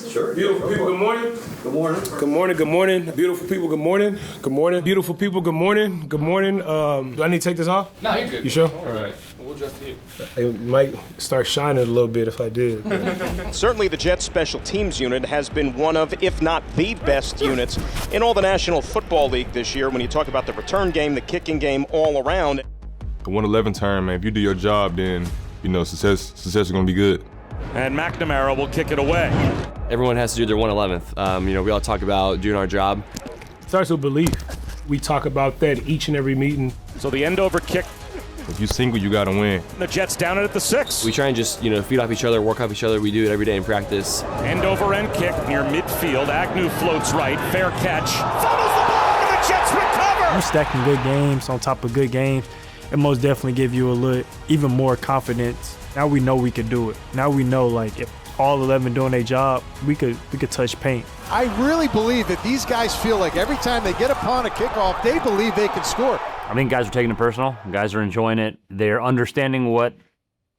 Sure. Beautiful people, good morning. Good morning. Good morning, good morning. Beautiful people, good morning. Good morning. Beautiful people, good morning. Good morning. Do I need to take this off? No, you're good. You sure? All right. We'll adjust you. It might start shining a little bit if I did. Certainly the Jets special teams unit has been one of, if not the best units in all the National Football League this year when you talk about the return game, the kicking game, all around. The 111 term, man, if you do your job, then, success is going to be good. And McNamara will kick it away. Everyone has to do their 111th. We all talk about doing our job. It starts with belief. We talk about that each and every meeting. So the end over kick. If you single, you got to win. The Jets down it at the 6. We try and just, feed off each other, work off each other. We do it every day in practice. End over end kick near midfield. Agnew floats right. Fair catch. Fumbles the ball and the Jets recover. You're stacking good games on top of good games. It most definitely give you even more confidence. Now we know we could do it. Now we know, if all 11 doing their job, we could touch paint. I really believe that these guys feel like every time they get upon a kickoff, they believe they can score. I think guys are taking it personal. Guys are enjoying it. They're understanding what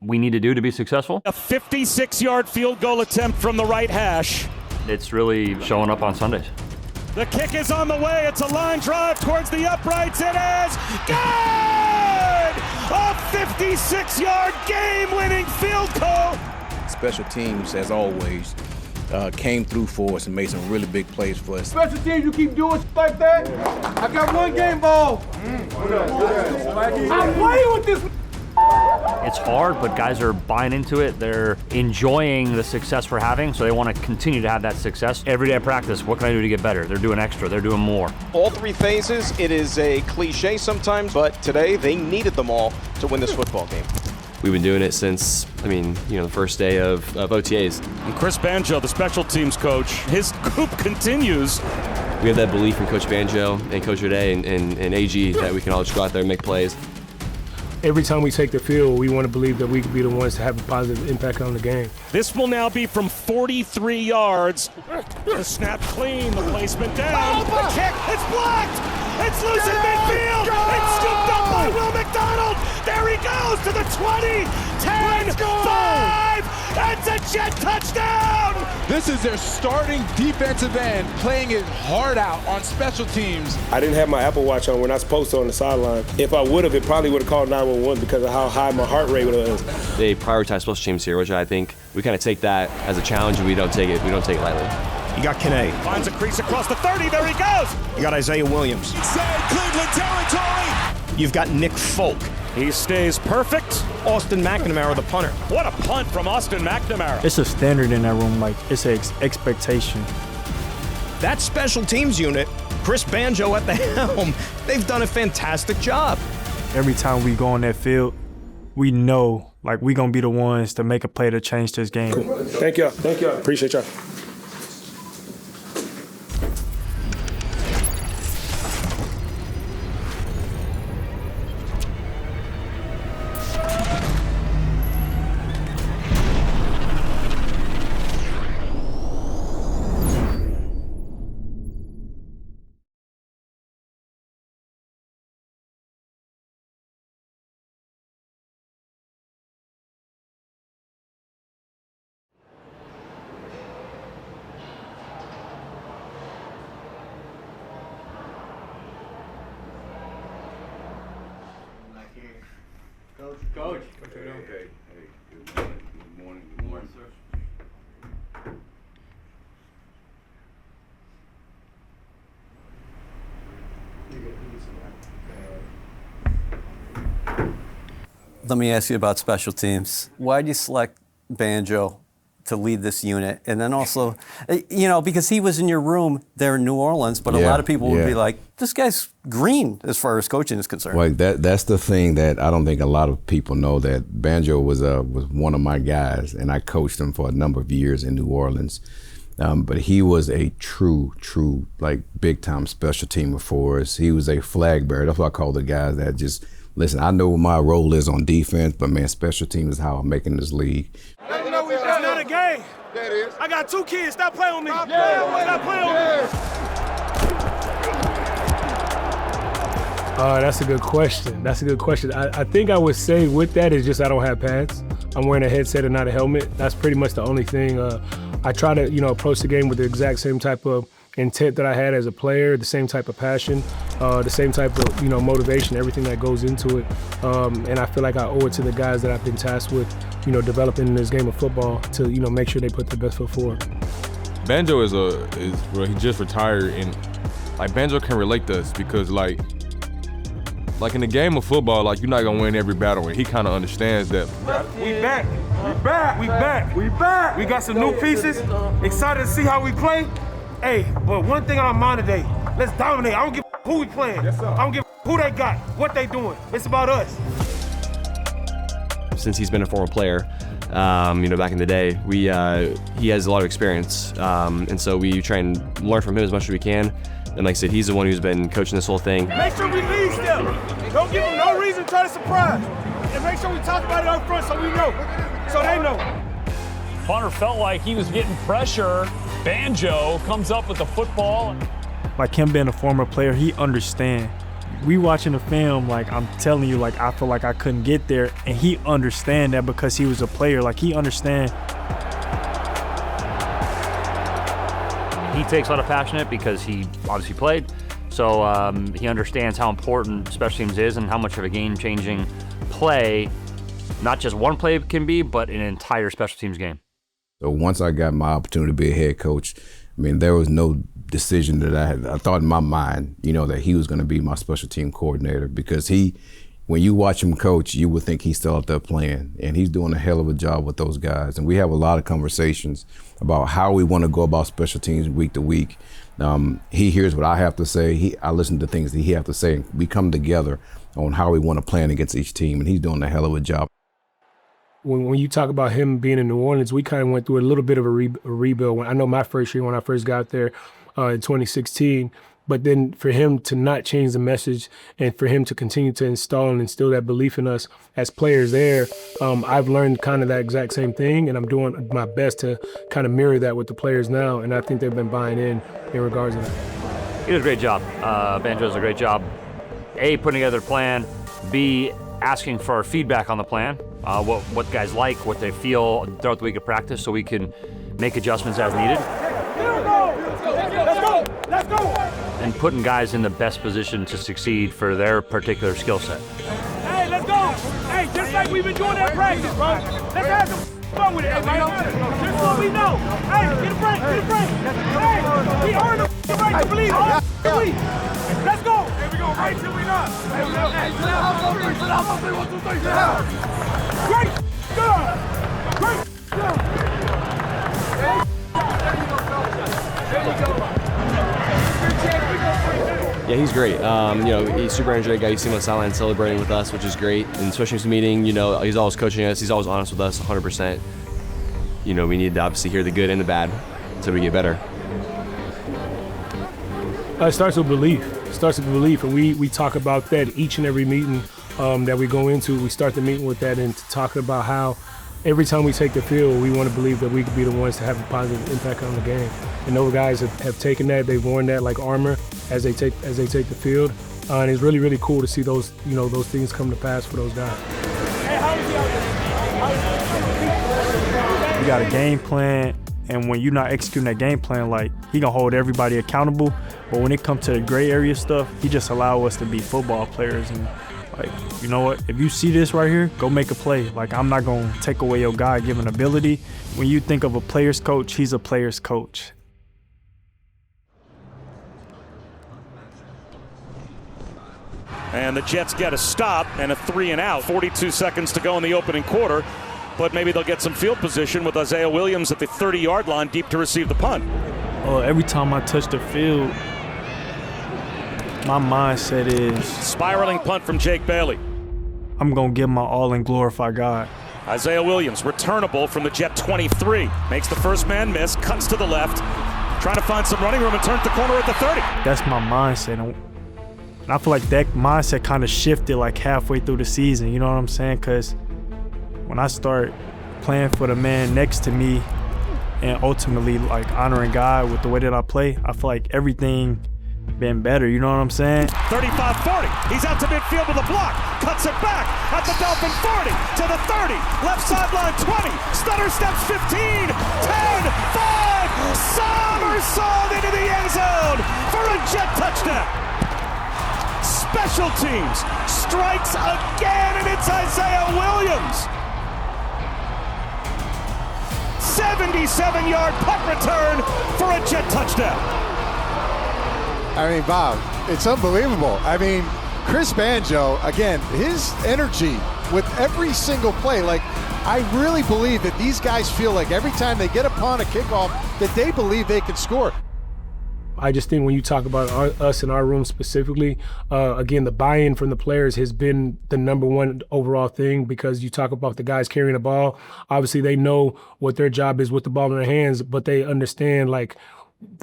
we need to do to be successful. A 56-yard field goal attempt from the right hash. It's really showing up on Sundays. The kick is on the way. It's a line drive towards the uprights. It is good! A 56-yard game-winning field goal. Special teams, as always, came through for us and made some really big plays for us. Special teams, you keep doing like that. I got one game ball. I'm playing with this. It's hard, but guys are buying into it. They're enjoying the success we're having, so they want to continue to have that success. Every day at practice, what can I do to get better? They're doing extra. They're doing more. All three phases, it is a cliche sometimes, but today they needed them all to win this football game. We've been doing it since, the first day of OTAs. And Chris Banjo, the special teams coach, his group continues. We have that belief in Coach Banjo and Coach O'Day and AG that we can all just go out there and make plays. Every time we take the field, we want to believe that we could be the ones to have a positive impact on the game. This will now be from 43 yards. The snap clean, the placement down. The kick, it's blocked. It's loose in midfield. It's scooped up by Will McDonald. There he goes to the 20, 10, 5. That's a Jet touchdown. This is their starting defensive end playing it hard out on special teams. I didn't have my Apple Watch on. We're not supposed to on the sideline. If I would have, it probably would have called 911 because of how high my heart rate was. They prioritize special teams here, which I think we kind of take that as a challenge, and we don't take it lightly. You got Kene. Finds a crease across the 30. There he goes. You got Isaiah Williams. Inside Cleveland territory. You've got Nick Folk. He stays perfect. Austin McNamara, the punter. What a punt from Austin McNamara. It's a standard in that room. It's an expectation. That special teams unit, Chris Banjo at the helm, they've done a fantastic job. Every time we go on that field, we know, we going to be the ones to make a play to change this game. Cool. Thank y'all. Appreciate y'all. Coach. Hey, good morning. Good morning, sir. Let me ask you about special teams. Why did you select Banjo to lead this unit? And then also, because he was in your room there in New Orleans, but a lot of people would be like, this guy's green as far as coaching is concerned. Well, that's the thing that I don't think a lot of people know, that Banjo was one of my guys, and I coached him for a number of years in New Orleans. But he was a true, big-time special teamer for us. He was a flag bearer. That's what I call the guys that just, listen, I know what my role is on defense, but, man, special team is how I'm making this league. It's not a game. That is. I got 2 kids. Stop playing with me. Stop playing with me. That's a good question. I think I would say with that is just I don't have pads. I'm wearing a headset and not a helmet. That's pretty much the only thing. I try to, approach the game with the exact same type of intent that I had as a player, the same type of passion, the same type of, motivation, everything that goes into it. And I feel like I owe it to the guys that I've been tasked with, developing this game of football to, make sure they put their best foot forward. Banjo he just retired, and like Banjo can relate to us because like in the game of football, like you're not gonna win every battle, and he kind of understands that. We back. We got some new pieces. Excited to see how we play. Hey, but one thing on our mind today, let's dominate. I don't give a who we playing. Yes, I don't give a who they got, what they doing. It's about us. Since he's been a former player, back in the day, he has a lot of experience, and so we try and learn from him as much as we can. And like I said, he's the one who's been coaching this whole thing. Make sure we lead still. Don't give them no reason to try to surprise. And make sure we talk about it up front so we know, so they know. Punter felt like he was getting pressure. Banjo comes up with the football. Like him being a former player, he understands. We watching the film, like I'm telling you, like I feel like I couldn't get there, and he understand that because he was a player. Like he understand. He takes a lot of passion in it because he obviously played. So he understands how important special teams is and how much of a game-changing play, not just one play can be, but an entire special teams game. So once I got my opportunity to be a head coach, I mean, there was no decision that I thought in my mind, that he was going to be my special team coordinator, because when you watch him coach, you would think he's still out there playing, and he's doing a hell of a job with those guys. And we have a lot of conversations about how we want to go about special teams week to week. He hears what I have to say. I listen to things that he has to say. And we come together on how we want to plan against each team, and he's doing a hell of a job. When you talk about him being in New Orleans, we kind of went through a little bit of a rebuild. I know my first year when I first got there in 2016, but then for him to not change the message and for him to continue to install and instill that belief in us as players there, I've learned kind of that exact same thing, and I'm doing my best to kind of mirror that with the players now, and I think they've been buying in regards to that. He did a great job. Banjo does a great job, A, putting together a plan, B, asking for our feedback on the plan, what guys like, what they feel throughout the week of practice, so we can make adjustments as needed. Let's go! And putting guys in the best position to succeed for their particular skill set. Hey, let's go! Hey, just like we've been doing that practice, bro. Let's have some fun with it, man. Just so we know. Hey, get a break. Hey, we earned the right to believe. Let's go! Here we go, right till we not. Hey, sit down, 1, 2, 3. Great job! Great job! There you go. Yeah, he's great. He's super energetic guy. You see him on the sideline celebrating with us, which is great. And especially in meeting, he's always coaching us. He's always honest with us, 100%. We need to obviously hear the good and the bad so we get better. It starts with belief. And we talk about that each and every meeting that we go into. We start the meeting with that and talking about how every time we take the field, we want to believe that we could be the ones to have a positive impact on the game. And those guys have taken that, they've worn that like armor as they take the field. And it's really, really cool to see those things come to pass for those guys. You got a game plan, and when you're not executing that game plan, like he gonna hold everybody accountable. But when it comes to the gray area stuff, he just allow us to be football players and like, you know what? If you see this right here, go make a play. Like, I'm not going to take away your God-given ability. When you think of a player's coach, he's a player's coach. And the Jets get a stop and a 3 and out. 42 seconds to go in the opening quarter. But maybe they'll get some field position with Isaiah Williams at the 30-yard line deep to receive the punt. Every time I touch the field, my mindset is spiraling punt from Jake Bailey. I'm going to give my all and glorify God. Isaiah Williams, returnable from the Jet 23. Makes the first man miss, cuts to the left, trying to find some running room and turns the corner at the 30. That's my mindset. And I feel like that mindset kind of shifted like halfway through the season. You know what I'm saying? Because when I start playing for the man next to me and ultimately like honoring God with the way that I play, I feel like everything been better, you know what I'm saying? 35-40. He's out to midfield with a block. Cuts it back at the Dolphin 40 to the 30. Left sideline 20. Stutter steps 15. 10. 5. Somersault into the end zone for a Jet touchdown. Special teams strikes again, and it's Isaiah Williams. 77-yard punt return for a Jet touchdown. I mean, Bob, it's unbelievable. I mean, Chris Banjo, again, his energy with every single play, like, I really believe that these guys feel like every time they get upon a kickoff that they believe they can score. I just think when you talk about us in our room specifically, again, the buy-in from the players has been the number one overall thing, because you talk about the guys carrying the ball. Obviously, they know what their job is with the ball in their hands, but they understand, like,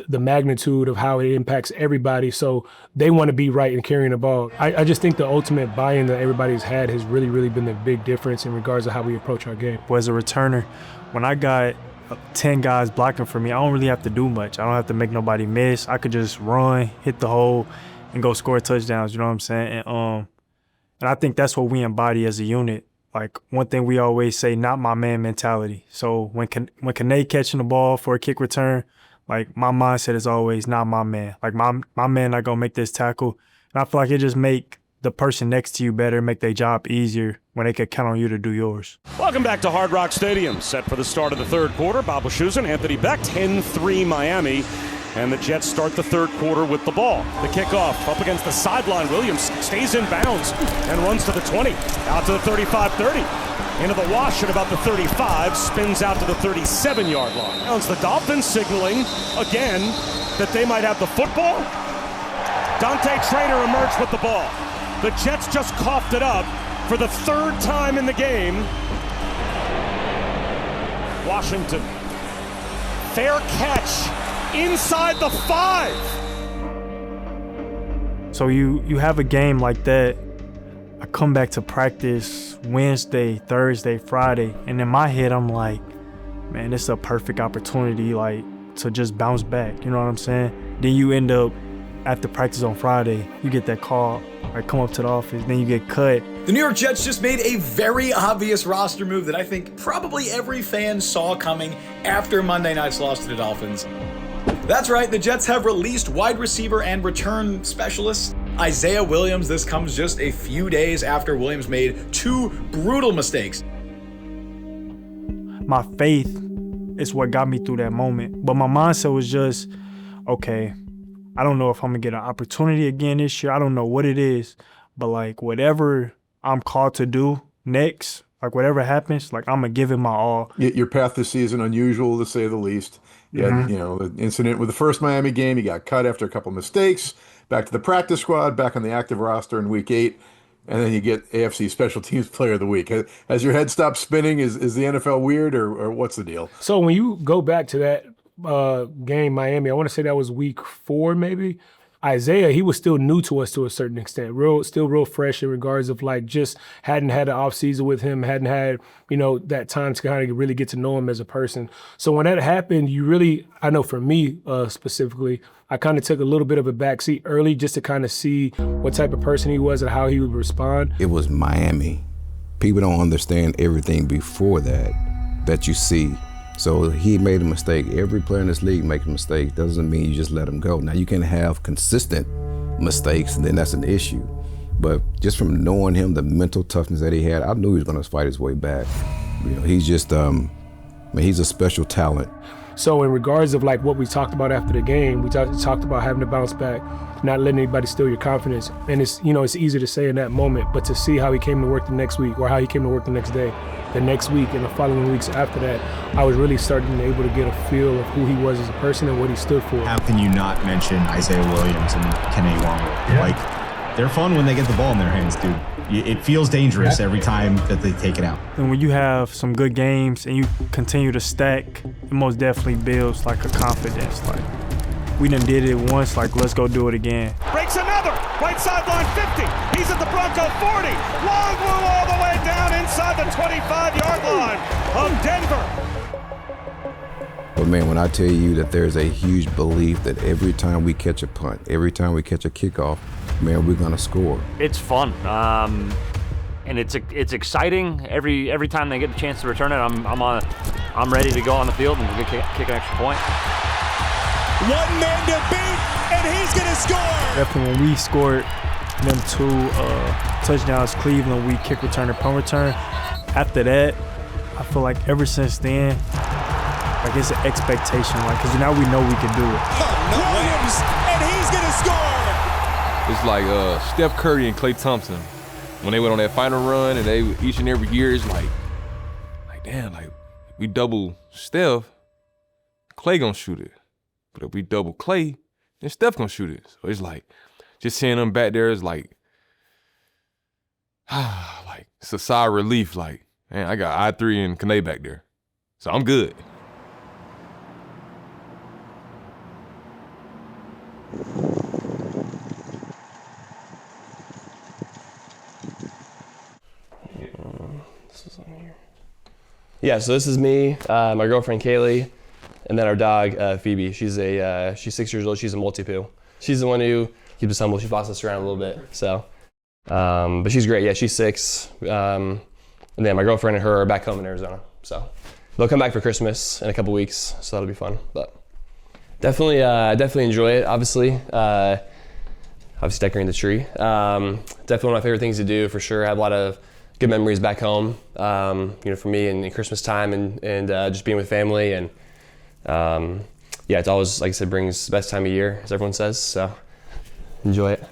the magnitude of how it impacts everybody. So they want to be right in carrying the ball. I just think the ultimate buy-in that everybody's had has really, really been the big difference in regards to how we approach our game. As a returner, when I got 10 guys blocking for me, I don't really have to do much. I don't have to make nobody miss. I could just run, hit the hole, and go score touchdowns, you know what I'm saying? And I think that's what we embody as a unit. Like, one thing we always say, not my man mentality. So when Kane catching the ball for a kick return, like, my mindset is always not my man. Like, my man not gonna make this tackle. And I feel like it just make the person next to you better, make their job easier when they can count on you to do yours. Welcome back to Hard Rock Stadium. Set for the start of the third quarter. Bob Wischusen, Anthony Beck, 10-3 Miami. And the Jets start the third quarter with the ball. The kickoff up against the sideline. Williams stays in bounds and runs to the 20, out to the 35-30. Into the wash at about the 35, spins out to the 37-yard line. Now it's the Dolphins signaling again that they might have the football. Dante Traynor emerged with the ball. The Jets just coughed it up for the third time in the game. Washington, fair catch inside the 5. So you have a game like that. I come back to practice Wednesday, Thursday, Friday, and in my head I'm like, man, this is a perfect opportunity, like, to just bounce back, you know what I'm saying? Then you end up, after practice on Friday, you get that call, like, come up to the office, then you get cut. The New York Jets just made a very obvious roster move that I think probably every fan saw coming after Monday night's loss to the Dolphins. That's right, the Jets have released wide receiver and return specialist Isaiah Williams. This comes just a few days after Williams made 2 brutal mistakes. My faith is what got me through that moment. But my mindset was just, okay, I don't know if I'm going to get an opportunity again this year. I don't know what it is. But, like, whatever I'm called to do next, like, whatever happens, like, I'm going to give it my all. Your path this season, unusual to say the least. You had, you know, the incident with the first Miami game. You got cut after a couple mistakes. Back to the practice squad, back on the active roster in week 8, and then you get AFC Special Teams Player of the Week. Has your head stopped spinning? Is the NFL weird, or what's the deal? So when you go back to that game, Miami, I want to say that was week 4 maybe. Isaiah, he was still new to us to a certain extent, still real fresh in regards of, like, just hadn't had an off season with him, hadn't had, you know, that time to kind of really get to know him as a person. So when that happened, you really, I know for me specifically, I kind of took a little bit of a backseat early just to kind of see what type of person he was and how he would respond. It was Miami. People don't understand everything before that you see. So he made a mistake. Every player in this league makes a mistake. Doesn't mean you just let him go. Now, you can have consistent mistakes, and then that's an issue. But just from knowing him, the mental toughness that he had, I knew he was going to fight his way back. You know, he's just, he's a special talent. So in regards of, like, what we talked about after the game, we talked about having to bounce back, not letting anybody steal your confidence. And it's, you know, it's easy to say in that moment, but to see how he came to work the next week, or how he came to work the next day, the next week, and the following weeks after that, I was really starting able to get a feel of who he was as a person and what he stood for. How can you not mention Isaiah Williams and Kene Nwangwu? Yeah. Like, they're fun when they get the ball in their hands, dude. It feels dangerous every time that they take it out. And when you have some good games and you continue to stack, it most definitely builds, like, a confidence. Like, we done did it once, like, let's go do it again. Breaks another, right sideline 50. He's at the Bronco 40. Nwangwu all the way down inside the 25-yard line of Denver. But man, when I tell you that there's a huge belief that every time we catch a punt, every time we catch a kickoff, man, we're gonna score. It's fun, and it's exciting. Every time they get a chance to return it, I'm ready to go on the field and kick an extra point. One man to beat, and he's gonna score. Definitely, when we scored them 2 touchdowns, Cleveland, we kick return and punt return. After that, I feel like ever since then, like it's an expectation, like, because now we know we can do it. Williams, and he's gonna score. It's like Steph Curry and Klay Thompson when they went on that final run, and they each and every year it's like damn, like we double Steph, Klay gonna shoot it, but if we double Klay, then Steph gonna shoot it. So it's like just seeing them back there is like it's a sigh of relief. Like, man, I got I3 and Kane back there, so I'm good. Yeah, so this is me, my girlfriend Kaylee, and then our dog Phoebe. She's 6 years old. She's a Maltipoo. She's the one who keeps us humble. She bosses us around a little bit. So, but she's great. Yeah, she's 6. And then my girlfriend and her are back home in Arizona. So they'll come back for Christmas in a couple weeks. So that'll be fun. But definitely enjoy it. Obviously decorating the tree. Definitely one of my favorite things to do for sure. I have a lot of good memories back home, for me and Christmas time and just being with family. And yeah, it's always, like I said, brings the best time of year, as everyone says. So enjoy it.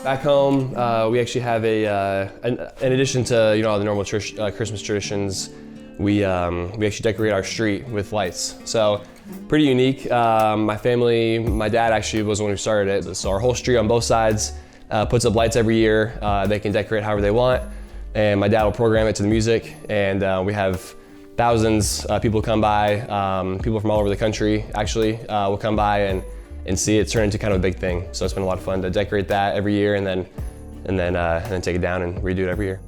Back home, we actually have in addition to all the normal Christmas traditions, we actually decorate our street with lights. So pretty unique. My family, my dad actually was the one who started it. So our whole street on both sides puts up lights every year. They can decorate however they want, and my dad will program it to the music. And we have thousands of people come by. People from all over the country actually will come by and see it turn into kind of a big thing. So it's been a lot of fun to decorate that every year and then take it down and redo it every year.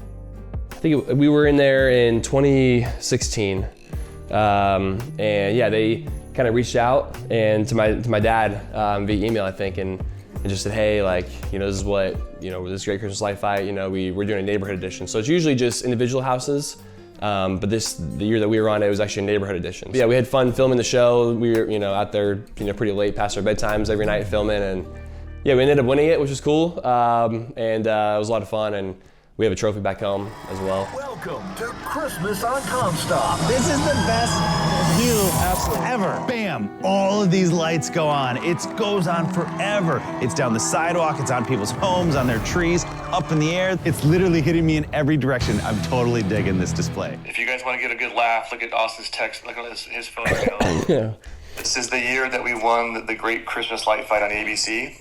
I think we were in there in 2016, and yeah, they kind of reached out and to my dad via email, I think, and just said, hey, like, this is what, this Great Christmas Light Fight, we're doing a neighborhood edition. So it's usually just individual houses, but the year that we were on, it was actually a neighborhood edition. But yeah, we had fun filming the show. We were, out there, pretty late past our bedtimes every night filming, and yeah, we ended up winning it, which was cool, and it was a lot of fun, and we have a trophy back home as well. Welcome to Christmas on Comstock. This is the best view ever. Bam! All of these lights go on. It goes on forever. It's down the sidewalk, it's on people's homes, on their trees, up in the air. It's literally hitting me in every direction. I'm totally digging this display. If you guys want to get a good laugh, look at Austin's text, look at his phone. Yeah. This is the year that we won the Great Christmas Light Fight on ABC.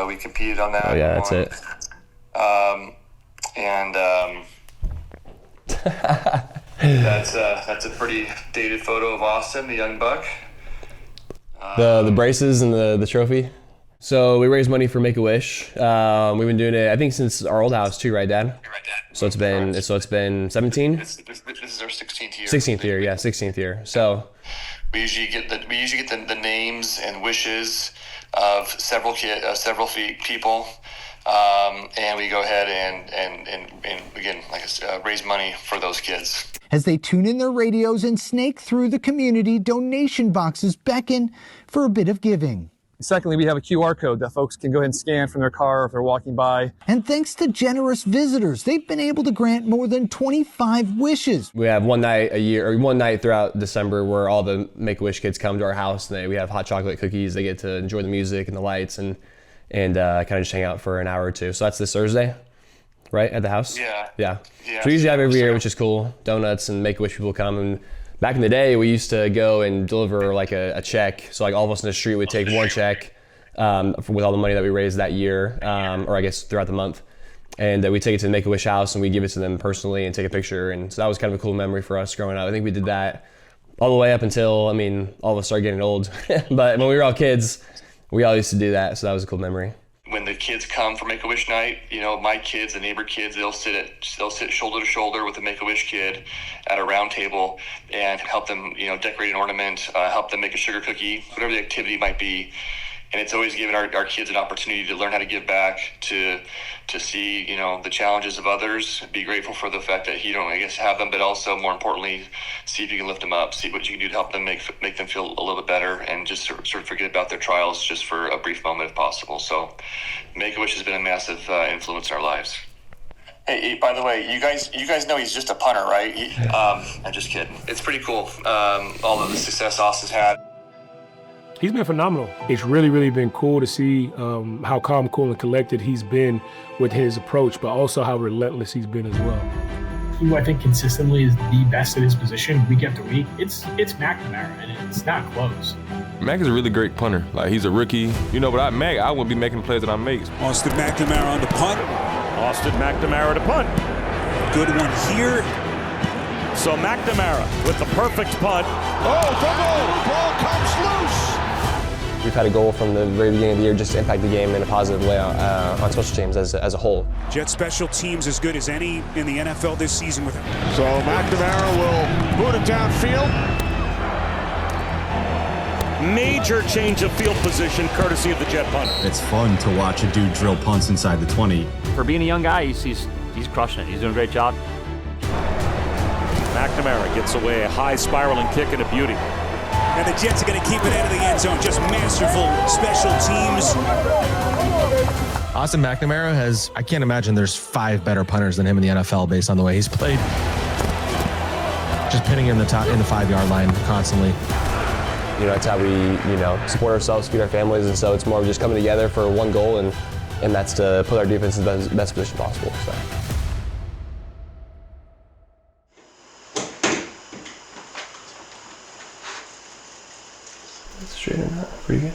We competed on that. Oh yeah, that's it. That's a pretty dated photo of Austin, the young buck. The braces and the trophy. So we raised money for Make-A-Wish. We've been doing it, I think, since our old house too, right, Dad? Right, Dad. So it's been 17. This is our 16th year. 16th year, yeah, 16th year. So we usually get the names and wishes of several people. And we go ahead and again, like I said, raise money for those kids. As they tune in their radios and snake through the community, donation boxes beckon for a bit of giving. Secondly, we have a QR code that folks can go ahead and scan from their car if they're walking by. And thanks to generous visitors, they've been able to grant more than 25 wishes. We have one night a year, or one night throughout December, where all the Make-A-Wish kids come to our house, and we have hot chocolate cookies. They get to enjoy the music and the lights and kind of just hang out for an hour or two. So that's this Thursday, right, at the house? Yeah. So we usually have every year, which is cool. Donuts and Make-A-Wish people come. And back in the day, we used to go and deliver like a check. So like all of us in the street would take one check with all the money that we raised that year, or I guess throughout the month. And we take it to the Make-A-Wish house and we give it to them personally and take a picture. And so that was kind of a cool memory for us growing up. I think we did that all the way up until, all of us started getting old. But when we were all kids, we all used to do that, so that was a cool memory. When the kids come for Make-A-Wish night, my kids, the neighbor kids, they'll sit shoulder to shoulder with the Make-A-Wish kid at a round table and help them, decorate an ornament, help them make a sugar cookie, whatever the activity might be. And it's always given our kids an opportunity to learn how to give back, to see, the challenges of others, be grateful for the fact that you don't, have them, but also, more importantly, see if you can lift them up, see what you can do to help them make them feel a little bit better, and just sort of forget about their trials just for a brief moment if possible. So Make-A-Wish has been a massive influence in our lives. Hey, by the way, you guys know he's just a punter, right? I'm just kidding. It's pretty cool, all of the success Austin's had. He's been phenomenal. It's really, really been cool to see how calm, cool, and collected he's been with his approach, but also how relentless he's been as well. Who I think consistently is the best at his position week after week, it's McNamara, and it's not close. Mac is a really great punter. Like, he's a rookie. But I wouldn't be making the plays that I make. Austin McNamara on the punt. Austin McNamara to punt. Good one here. So McNamara with the perfect punt. Oh, ball comes loose. We've had a goal from the very beginning of the year just to impact the game in a positive way on special teams as a whole. Jet special teams as good as any in the NFL this season with him. So McNamara will boot it downfield. Major change of field position courtesy of the Jet punt. It's fun to watch a dude drill punts inside the 20. For being a young guy, he's crushing it. He's doing a great job. McNamara gets away a high spiraling kick and a beauty. And the Jets are going to keep it out of the end zone. Just masterful special teams. Austin McNamara I can't imagine there's 5 better punters than him in the NFL based on the way he's played. Just pinning in the 5-yard line constantly. It's how we, support ourselves, feed our families, and so it's more of just coming together for one goal, and that's to put our defense in the best position possible. So. Straighten that pretty good.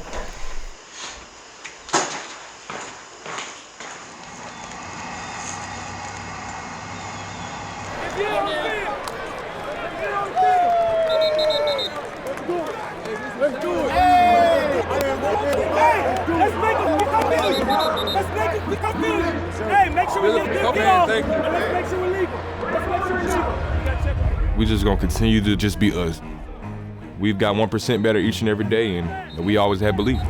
Let's do it. Hey, let's make it become million. Let's make it become million. Hey, make sure we get off. Let's make sure we leave them. Let's make sure we leave them. We just gonna continue to just be us. We've got 1% better each and every day, and we always have belief.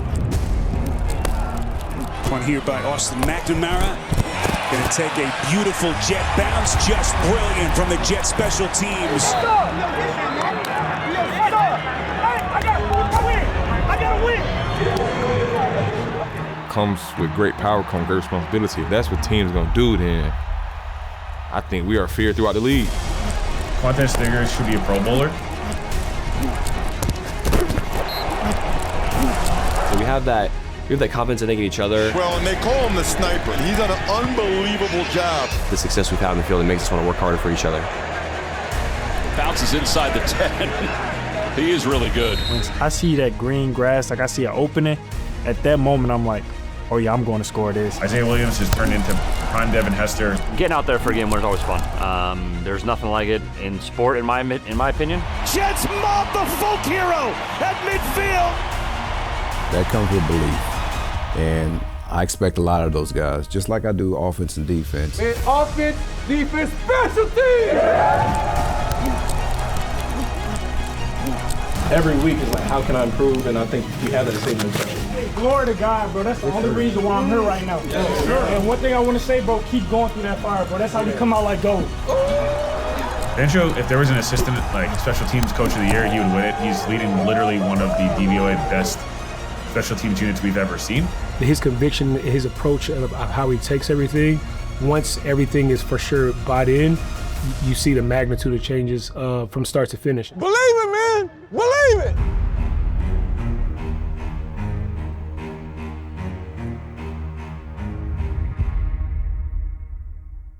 One here by Austin McNamara. Gonna take a beautiful jet bounce, just brilliant from the Jet special teams. Comes with great power, comes great responsibility. If that's what teams gonna do, then I think we are feared throughout the league. Quantas Stiggers should be a Pro Bowler. So we have that confidence, I think, in each other. Well, and they call him the sniper. He's done an unbelievable job. The success we've had in the field, it makes us want to work harder for each other. Bounces inside the 10. He is really good. I see that green grass, like I see an opening. At that moment, I'm like, oh yeah, I'm going to score this. Isaiah Williams has turned into prime Devin Hester. Getting out there for a game winner is always fun. There's nothing like it in sport, in my opinion. Jets mob the folk hero at midfield. That comes with belief. And I expect a lot of those guys, just like I do offense and defense. And offense, defense, special teams! Every week is like, how can I improve? And I think we have that same mentality. Glory to God, bro. That's the only reason why I'm here right now. And one thing I want to say, bro, keep going through that fire, bro. That's how you come out like gold. Banjo, if there was an assistant, like special teams coach of the year, he would win it. He's leading literally one of the DVOA best special teams units we've ever seen. His conviction, his approach of how he takes everything, once everything is for sure bought in, you see the magnitude of changes from start to finish. Believe in me!